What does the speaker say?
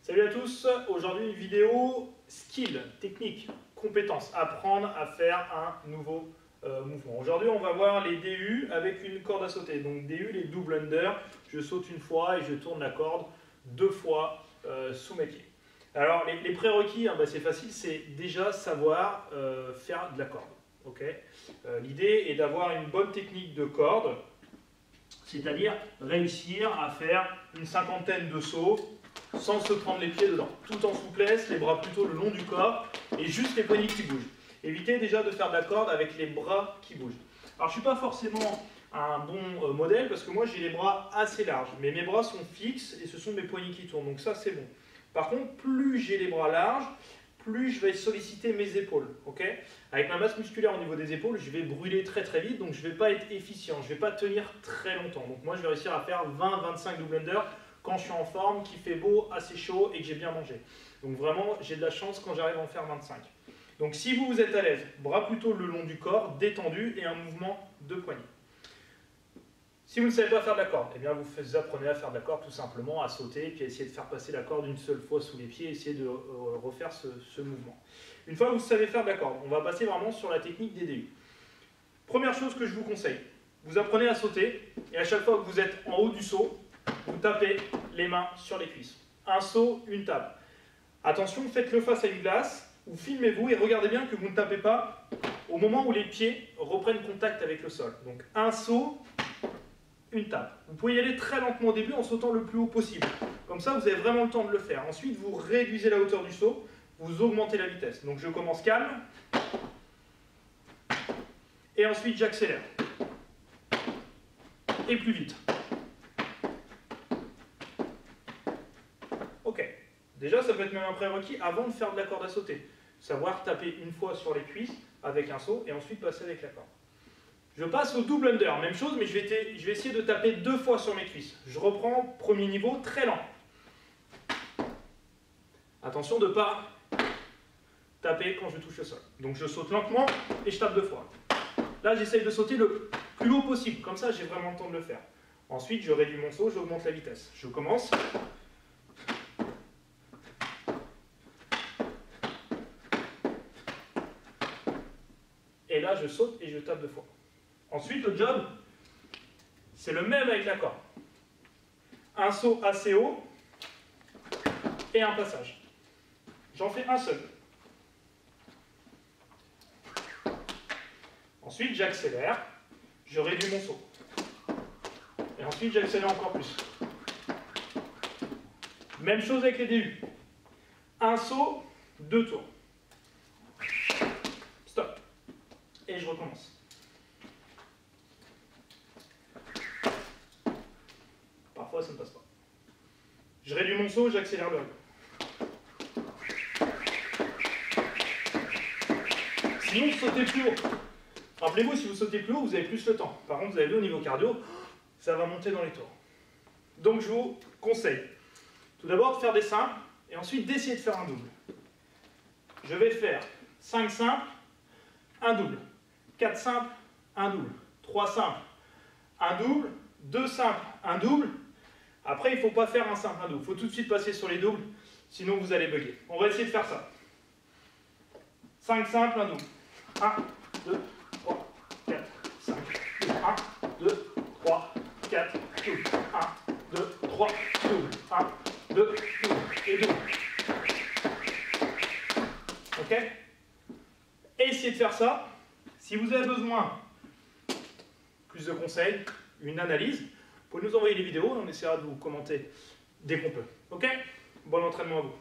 Salut à tous, aujourd'hui une vidéo skill, technique, compétences, apprendre à faire un nouveau mouvement. Aujourd'hui on va voir les DU avec une corde à sauter. Donc DU, les double under, je saute une fois et je tourne la corde deux fois sous mes pieds. Alors les prérequis, hein, c'est facile, c'est déjà savoir faire de la corde. Okay, l'idée est d'avoir une bonne technique de corde, c'est-à-dire réussir à faire une cinquantaine de sauts sans se prendre les pieds dedans, tout en souplesse, les bras plutôt le long du corps et juste les poignets qui bougent. Évitez déjà de faire de la corde avec les bras qui bougent. Alors je ne suis pas forcément un bon modèle parce que moi j'ai les bras assez larges, mais mes bras sont fixes et ce sont mes poignets qui tournent, donc ça c'est bon. Par contre, plus j'ai les bras larges, plus je vais solliciter mes épaules. Okay, avec ma masse musculaire au niveau des épaules, je vais brûler très très vite, donc je ne vais pas être efficient, je ne vais pas tenir très longtemps. Donc moi je vais réussir à faire 20-25 double under quand je suis en forme, qu'il fait beau, assez chaud et que j'ai bien mangé. Donc vraiment, j'ai de la chance quand j'arrive à en faire 25. Donc si vous êtes à l'aise, bras plutôt le long du corps, détendu et un mouvement de poignet. Si vous ne savez pas faire de la corde, eh bien vous apprenez à faire de la corde tout simplement, à sauter, puis à essayer de faire passer la corde une seule fois sous les pieds, essayer de refaire ce mouvement. Une fois que vous savez faire de la corde, on va passer vraiment sur la technique des DU. Première chose que je vous conseille, vous apprenez à sauter, et à chaque fois que vous êtes en haut du saut, vous tapez les mains sur les cuisses. Un saut, une tape. Attention, faites-le face à une glace, ou filmez-vous et regardez bien que vous ne tapez pas au moment où les pieds reprennent contact avec le sol. Donc un saut, une tape. Vous pouvez y aller très lentement au début en sautant le plus haut possible. Comme ça, vous avez vraiment le temps de le faire. Ensuite, vous réduisez la hauteur du saut, vous augmentez la vitesse. Donc je commence calme, et ensuite j'accélère. Et plus vite. Ok, déjà ça peut être même un prérequis avant de faire de la corde à sauter. Savoir taper une fois sur les cuisses avec un saut et ensuite passer avec la corde. Je passe au double under, même chose, mais je vais essayer de taper deux fois sur mes cuisses. Je reprends premier niveau très lent. Attention de ne pas taper quand je touche le sol. Donc je saute lentement et je tape deux fois. Là j'essaye de sauter le plus haut possible, comme ça j'ai vraiment le temps de le faire. Ensuite je réduis mon saut, j'augmente la vitesse. Je commence. Et là, je saute et je tape deux fois. Ensuite, le job, c'est le même avec la corde. Un saut assez haut et un passage. J'en fais un seul. Ensuite, j'accélère. Je réduis mon saut. Et ensuite, j'accélère encore plus. Même chose avec les DU. Un saut, deux tours. Stop. Et je recommence. Parfois ça ne passe pas. Je réduis mon saut, j'accélère le rythme. Sinon, sautez plus haut. Rappelez-vous, si vous sautez plus haut, vous avez plus le temps. Par contre, vous avez vu au niveau cardio, ça va monter dans les tours. Donc je vous conseille tout d'abord de faire des simples et ensuite d'essayer de faire un double. Je vais faire 5 simples, un double. 4 simples, un double. 3 simples, un double. 2 simples, un double. Après, il ne faut pas faire un simple, un double. Il faut tout de suite passer sur les doubles, sinon vous allez bugger. On va essayer de faire ça. 5 simples, un double. 1, 2, 3, 4, 5. 1, 2, 3, 4, double. 1, 2, 3, double. 1, 2, double. Et double. Ok? Essayez de faire ça. Si vous avez besoin plus de conseils, une analyse, vous pouvez nous envoyer les vidéos et on essaiera de vous commenter dès qu'on peut. Ok? Bon entraînement à vous.